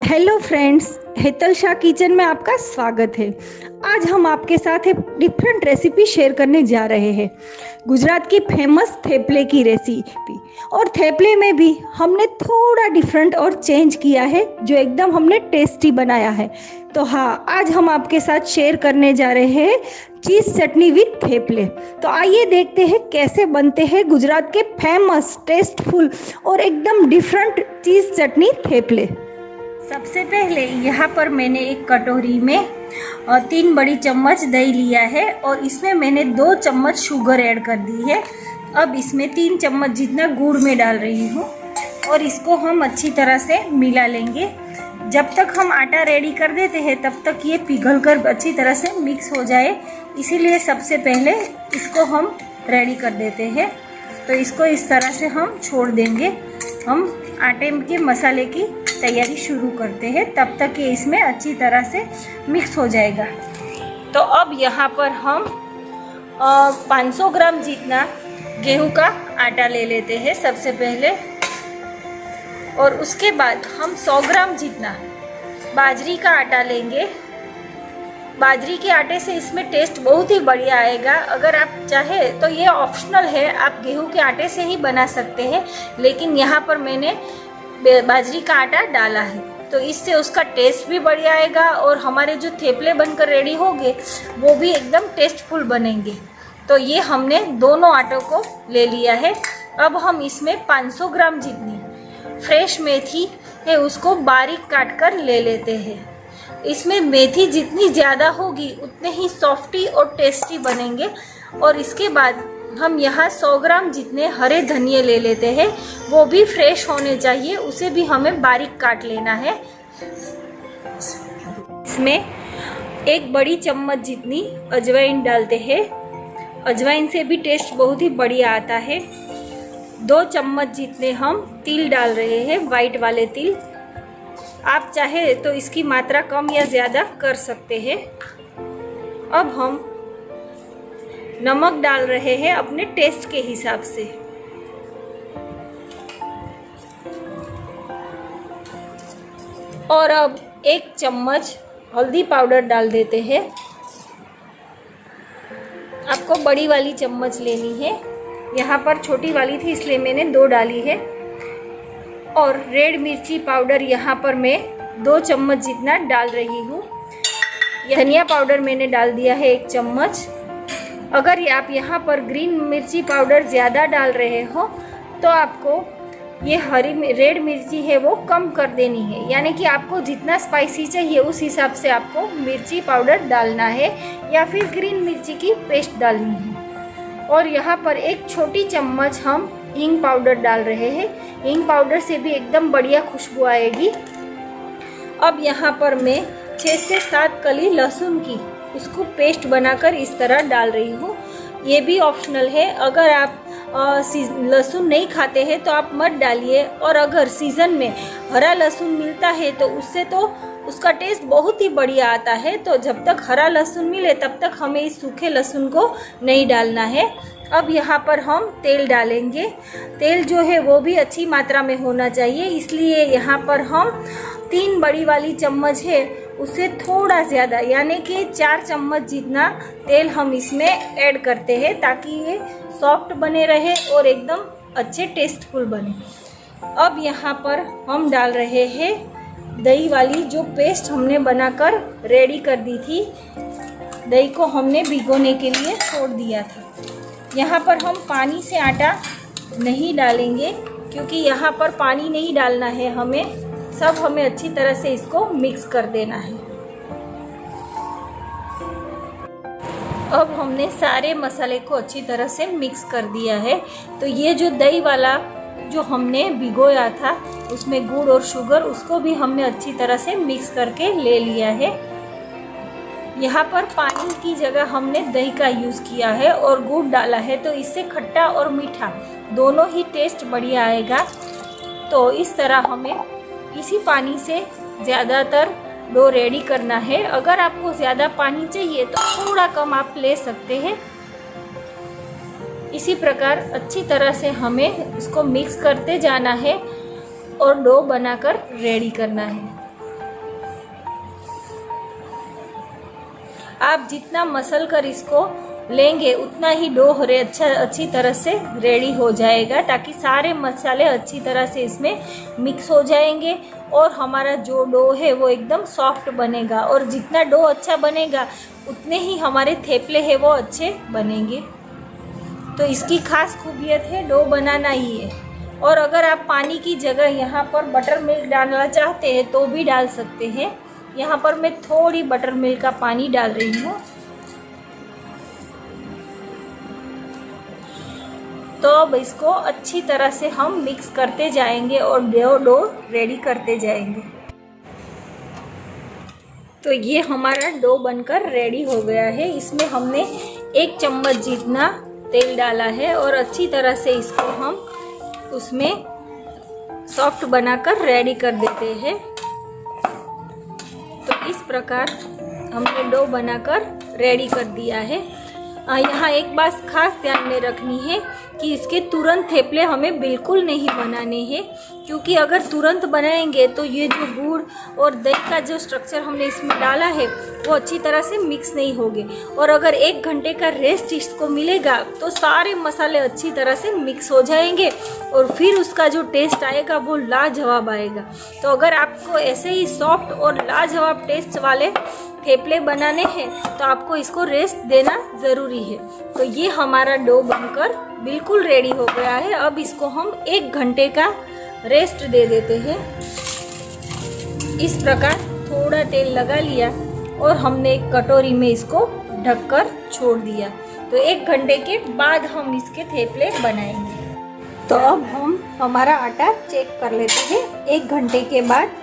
Hello friends, Hetal Shah kitchen में आपका स्वागत है। आज हम आपके साथ एक डिफरेंट रेसिपी शेयर करने जा रहे हैं। गुजरात की फेमस थेपले की रेसिपी। और थेपले में भी हमने थोड़ा डिफरेंट और चेंज किया है, जो एकदम हमने टेस्टी बनाया है। तो हाँ, आज हम आपके साथ शेयर करने जा रहे हैं चीज़ चटनी विद थेपले। तो आइए देखते हैं कैसे बनते हैं गुजरात के फेमस, टेस्टफुल और एकदम डिफरेंट चीज़ चटनी थेपले। सबसे पहले यहाँ पर मैंने एक कटोरी में 3 बड़ी चम्मच दही लिया है और इसमें मैंने 2 चम्मच शुगर ऐड कर दी है। अब इसमें 3 चम्मच जितना गुड़ में डाल रही हूँ और इसको हम अच्छी तरह से मिला लेंगे। जब तक हम आटा रेडी कर देते हैं तब तक ये पिघल कर अच्छी तरह से मिक्स हो जाए, इसीलिए सबसे पहले इसको हम रेडी कर देते हैं। तो इसको इस तरह से हम छोड़ देंगे। हम आटे के मसाले की तैयारी शुरू करते हैं, तब तक ये इसमें अच्छी तरह से मिक्स हो जाएगा। तो अब यहाँ पर हम 500 ग्राम जितना गेहूं का आटा ले लेते हैं सबसे पहले, और उसके बाद हम 100 ग्राम जितना बाजरी का आटा लेंगे। बाजरी के आटे से इसमें टेस्ट बहुत ही बढ़िया आएगा। अगर आप चाहे तो ये ऑप्शनल है, आप गेहूं के आटे से ही बना सकते हैं, लेकिन यहाँ पर मैंने बाजरी का आटा डाला है, तो इससे उसका टेस्ट भी बढ़िया आएगा और हमारे जो थेपले बनकर रेडी होंगे वो भी एकदम टेस्टफुल बनेंगे। तो ये हमने दोनों आटों को ले लिया है। अब हम इसमें 500 ग्राम जितनी फ्रेश मेथी है उसको बारीक काट कर ले लेते हैं। इसमें मेथी जितनी ज़्यादा होगी उतने ही सॉफ्टी और टेस्टी बनेंगे। और इसके बाद हम यहाँ 100 ग्राम जितने हरे धनिये ले लेते हैं, वो भी फ्रेश होने चाहिए, उसे भी हमें बारीक काट लेना है। इसमें 1 बड़ी चम्मच जितनी अजवाइन डालते हैं, अजवाइन से भी टेस्ट बहुत ही बढ़िया आता है। 2 चम्मच जितने हम तिल डाल रहे हैं, वाइट वाले तिल। आप चाहे तो इसकी मात्रा कम या ज़्यादा कर सकते हैं। अब हम नमक डाल रहे हैं अपने टेस्ट के हिसाब से। और अब 1 चम्मच हल्दी पाउडर डाल देते हैं। आपको बड़ी वाली चम्मच लेनी है, यहाँ पर छोटी वाली थी इसलिए मैंने 2 डाली है। और रेड मिर्ची पाउडर यहाँ पर मैं 2 चम्मच जितना डाल रही हूँ। धनिया पाउडर मैंने डाल दिया है 1 चम्मच। अगर आप यहाँ पर ग्रीन मिर्ची पाउडर ज़्यादा डाल रहे हो तो आपको ये रेड मिर्ची है वो कम कर देनी है, यानी कि आपको जितना स्पाइसी चाहिए उस हिसाब से आपको मिर्ची पाउडर डालना है या फिर ग्रीन मिर्ची की पेस्ट डालनी है। और यहाँ पर 1 छोटी चम्मच हम हींग पाउडर डाल रहे हैं। हींग पाउडर से भी एकदम बढ़िया खुशबू आएगी। अब यहाँ पर मैं 6 से 7 कली लहसुन की उसको पेस्ट बनाकर इस तरह डाल रही हूँ। ये भी ऑप्शनल है, अगर आप लहसुन नहीं खाते हैं तो आप मत डालिए। और अगर सीज़न में हरा लहसुन मिलता है तो उससे तो उसका टेस्ट बहुत ही बढ़िया आता है। तो जब तक हरा लहसुन मिले तब तक हमें इस सूखे लहसुन को नहीं डालना है। अब यहाँ पर हम तेल डालेंगे। तेल जो है वो भी अच्छी मात्रा में होना चाहिए, इसलिए यहाँ पर हम 3 बड़ी वाली चम्मच है उससे थोड़ा ज़्यादा, यानी कि 4 चम्मच जितना तेल हम इसमें ऐड करते हैं, ताकि ये सॉफ्ट बने रहे और एकदम अच्छे टेस्टफुल बने। अब यहाँ पर हम डाल रहे हैं दही वाली जो पेस्ट हमने बनाकर रेडी कर दी थी। दही को हमने भिगोने के लिए छोड़ दिया था। यहाँ पर हम पानी से आटा नहीं डालेंगे, क्योंकि यहाँ पर पानी नहीं डालना है हमें। सब हमें अच्छी तरह से इसको मिक्स कर देना है। अब हमने सारे मसाले को अच्छी तरह से मिक्स कर दिया है। तो ये जो दही वाला जो हमने भिगोया था उसमें गुड़ और शुगर, उसको भी हमने अच्छी तरह से मिक्स करके ले लिया है। यहाँ पर पानी की जगह हमने दही का यूज़ किया है और गुड़ डाला है, तो इससे खट्टा और मीठा दोनों ही टेस्ट बढ़िया आएगा। तो इस तरह हमें इसी पानी से ज़्यादातर डो रेडी करना है। अगर आपको ज़्यादा पानी चाहिए तो थोड़ा कम आप ले सकते हैं। इसी प्रकार अच्छी तरह से हमें इसको मिक्स करते जाना है और डो बनाकर रेडी करना है। आप जितना मसल कर इसको लेंगे उतना ही डो अच्छी तरह से रेडी हो जाएगा, ताकि सारे मसाले अच्छी तरह से इसमें मिक्स हो जाएंगे और हमारा जो डो है वो एकदम सॉफ्ट बनेगा। और जितना डो अच्छा बनेगा उतने ही हमारे थेपले हैं वो अच्छे बनेंगे। तो इसकी खास खूबियत है डो बनाना ही है। और अगर आप पानी की जगह यहाँ पर बटर मिल्क डालना चाहते हैं तो भी डाल सकते हैं। यहाँ पर मैं थोड़ी बटर मिल्क का पानी डाल रही हूँ। तो अब इसको अच्छी तरह से हम मिक्स करते जाएंगे और डो रेडी करते जाएंगे। तो ये हमारा डो बनकर रेडी हो गया है। इसमें हमने 1 चम्मच जितना तेल डाला है और अच्छी तरह से इसको हम उसमें सॉफ्ट बनाकर रेडी कर देते हैं। तो इस प्रकार हमने डो बनाकर रेडी कर दिया है। यहाँ एक बात खास ध्यान में रखनी है कि इसके तुरंत थेपले हमें बिल्कुल नहीं बनाने हैं, क्योंकि अगर तुरंत बनाएंगे तो ये जो गुड़ और दही का जो स्ट्रक्चर हमने इसमें डाला है वो अच्छी तरह से मिक्स नहीं होंगे। और अगर 1 घंटे का रेस्ट इसको मिलेगा तो सारे मसाले अच्छी तरह से मिक्स हो जाएंगे और फिर उसका जो टेस्ट आएगा वो लाजवाब आएगा। तो अगर आपको ऐसे ही सॉफ्ट और लाजवाब टेस्ट वाले थेपले बनाने हैं तो आपको इसको रेस्ट देना ज़रूरी है। तो ये हमारा डो बनकर बिल्कुल रेडी हो गया है। अब इसको हम 1 घंटे का रेस्ट दे देते हैं। इस प्रकार थोड़ा तेल लगा लिया और हमने एक कटोरी में इसको ढककर छोड़ दिया। तो 1 घंटे के बाद हम इसके थेपले बनाएंगे। तो अब हम हमारा आटा चेक कर लेते हैं। 1 घंटे के बाद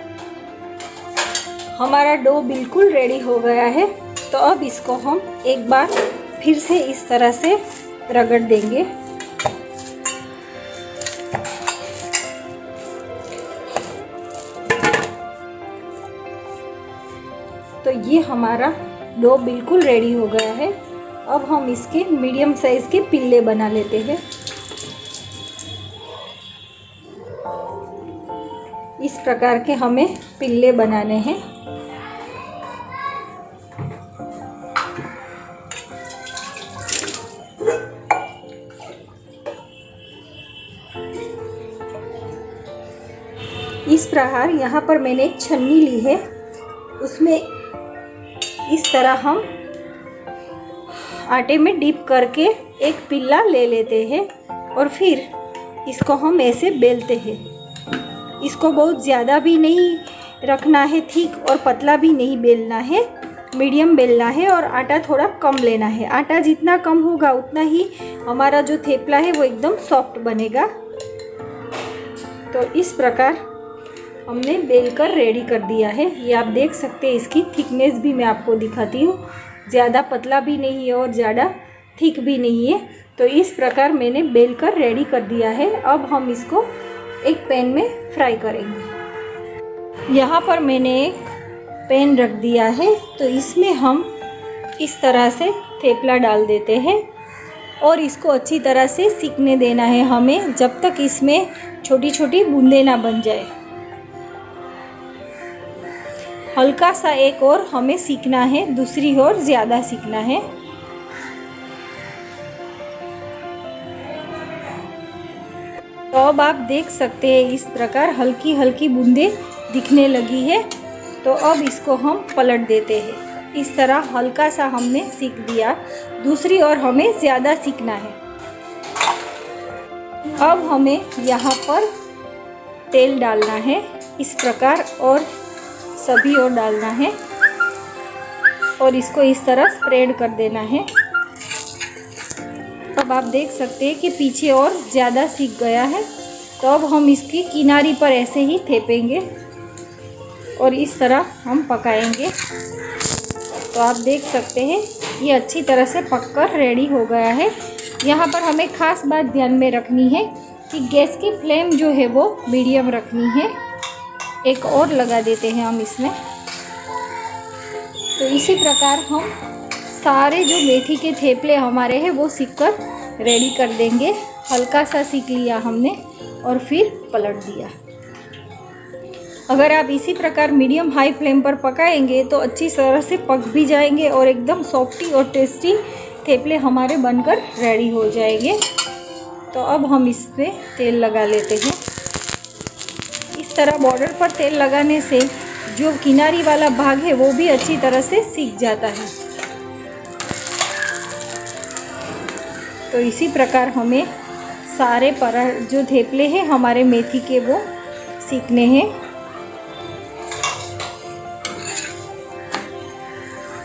हमारा डो बिल्कुल रेडी हो गया है। तो अब इसको हम एक बार फिर से इस तरह से रगड़ देंगे। तो ये हमारा डो बिल्कुल रेडी हो गया है। अब हम इसके मीडियम साइज के पिल्ले बना लेते हैं। इस प्रकार के हमें पिल्ले बनाने हैं। इस प्रकार यहाँ पर मैंने एक छन्नी ली है, उसमें इस तरह हम आटे में डिप करके एक पिल्ला ले लेते हैं और फिर इसको हम ऐसे बेलते हैं। इसको बहुत ज़्यादा भी नहीं रखना है थिक और पतला भी नहीं बेलना है, मीडियम बेलना है और आटा थोड़ा कम लेना है। आटा जितना कम होगा उतना ही हमारा जो थेपला है वो एकदम सॉफ्ट बनेगा। तो इस प्रकार हमने बेलकर रेडी कर दिया है। ये आप देख सकते हैं, इसकी थिकनेस भी मैं आपको दिखाती हूँ। ज़्यादा पतला भी नहीं है और ज़्यादा थिक भी नहीं है। तो इस प्रकार मैंने बेलकर रेडी कर दिया है। अब हम इसको एक पैन में फ्राई करेंगे। यहाँ पर मैंने एक पैन रख दिया है, तो इसमें हम इस तरह से थेपला डाल देते हैं और इसको अच्छी तरह से सेकने देना है हमें, जब तक इसमें छोटी छोटी बूंदें ना बन जाए। हल्का सा एक और हमें सीखना है, दूसरी ओर ज़्यादा सीखना है। तो अब आप देख सकते हैं इस प्रकार हल्की हल्की बूंदें दिखने लगी है। तो अब इसको हम पलट देते हैं। इस तरह हल्का सा हमने सीख दिया, दूसरी ओर हमें ज़्यादा सीखना है। अब हमें यहाँ पर तेल डालना है इस प्रकार और सभी ओर डालना है और इसको इस तरह स्प्रेड कर देना है। अब आप देख सकते हैं कि पीछे और ज़्यादा सीख गया है। तो अब हम इसकी किनारी पर ऐसे ही थेपेंगे और इस तरह हम पकाएंगे। तो आप देख सकते हैं ये अच्छी तरह से पककर रेडी हो गया है। यहाँ पर हमें ख़ास बात ध्यान में रखनी है कि गैस की फ्लेम जो है वो मीडियम रखनी है। एक और लगा देते हैं हम इसमें। तो इसी प्रकार हम सारे जो मेथी के थेपले हमारे हैं वो सीख कर रेडी कर देंगे। हल्का सा सीख लिया हमने और फिर पलट दिया। अगर आप इसी प्रकार मीडियम हाई फ्लेम पर पकाएंगे तो अच्छी तरह से पक भी जाएंगे और एकदम सॉफ्टी और टेस्टी थेपले हमारे बनकर रेडी हो जाएंगे। तो अब हम इस पे तेल लगा लेते हैं। इस तरह बॉर्डर पर तेल लगाने से जो किनारी वाला भाग है वो भी अच्छी तरह से सीख जाता है। तो इसी प्रकार हमें सारे जो थेपले हैं हमारे मेथी के वो सीखने हैं।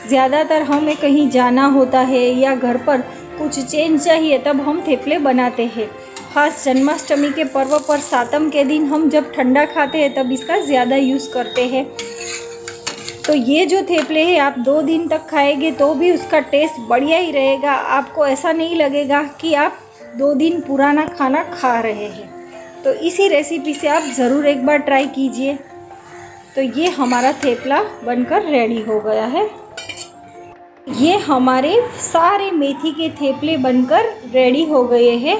ज़्यादातर हमें कहीं जाना होता है या घर पर कुछ चेंज चाहिए तब हम थेपले बनाते हैं। खास जन्माष्टमी के पर्व पर सातम के दिन हम जब ठंडा खाते हैं तब इसका ज़्यादा यूज़ करते हैं। तो ये जो थेपले हैं आप 2 दिन तक खाएंगे तो भी उसका टेस्ट बढ़िया ही रहेगा। आपको ऐसा नहीं लगेगा कि आप 2 दिन पुराना खाना खा रहे हैं। तो इसी रेसिपी से आप ज़रूर एक बार ट्राई कीजिए। तो ये हमारा थेपला बनकर रेडी हो गया है। ये हमारे सारे मेथी के थेपले बनकर रेडी हो गए हैं।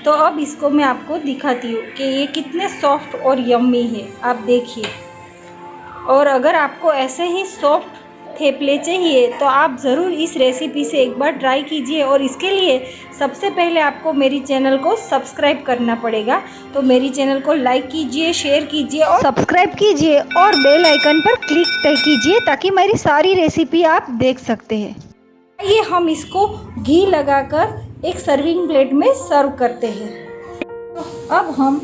तो अब इसको मैं आपको दिखाती हूँ कि ये कितने सॉफ्ट और यम्मी है, आप देखिए। और अगर आपको ऐसे ही सॉफ्ट थेपले चाहिए तो आप ज़रूर इस रेसिपी से एक बार ट्राई कीजिए। और इसके लिए सबसे पहले आपको मेरी चैनल को सब्सक्राइब करना पड़ेगा। तो मेरी चैनल को लाइक कीजिए, शेयर कीजिए और सब्सक्राइब कीजिए और बेल आइकन पर क्लिक कीजिए ताकि मेरी सारी रेसिपी आप देख सकते हैं। आइए हम इसको घी लगाकर एक सर्विंग प्लेट में सर्व करते हैं। तो अब हम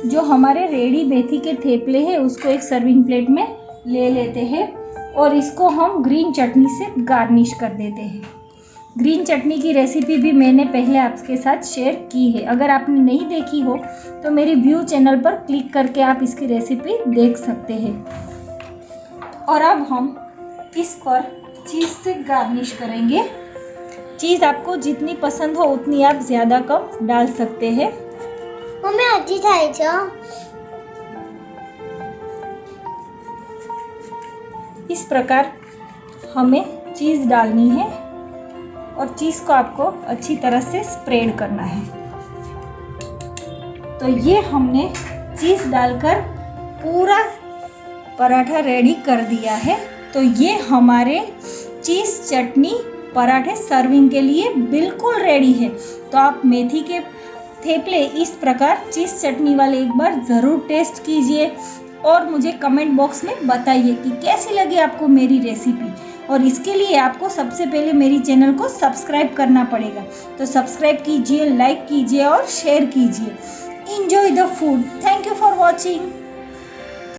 जो हमारे रेडी मेथी के थेपले हैं उसको एक सर्विंग प्लेट में ले लेते हैं और इसको हम ग्रीन चटनी से गार्निश कर देते हैं। ग्रीन चटनी की रेसिपी भी मैंने पहले आपके साथ शेयर की है। अगर आपने नहीं देखी हो तो मेरी व्यू चैनल पर क्लिक करके आप इसकी रेसिपी देख सकते हैं। और अब हम इस पर चीज़ से गार्निश करेंगे। चीज़ आपको जितनी पसंद हो उतनी आप ज़्यादा कम डाल सकते हैं। मम्मी अच्छी થાય છે। इस प्रकार हमें चीज़ डालनी है और चीज़ को आपको अच्छी तरह से स्प्रेड करना है। तो ये हमने चीज़ डालकर पूरा पराठा रेडी कर दिया है। तो ये हमारे चीज़ चटनी पराठे सर्विंग के लिए बिल्कुल रेडी है। तो आप मेथी के थेपले इस प्रकार चीज़ चटनी वाले एक बार ज़रूर टेस्ट कीजिए और मुझे कमेंट बॉक्स में बताइए कि कैसी लगी आपको मेरी रेसिपी। और इसके लिए आपको सबसे पहले मेरी चैनल को सब्सक्राइब करना पड़ेगा। तो सब्सक्राइब कीजिए, लाइक कीजिए और शेयर कीजिए। Enjoy the food. Thank you for watching.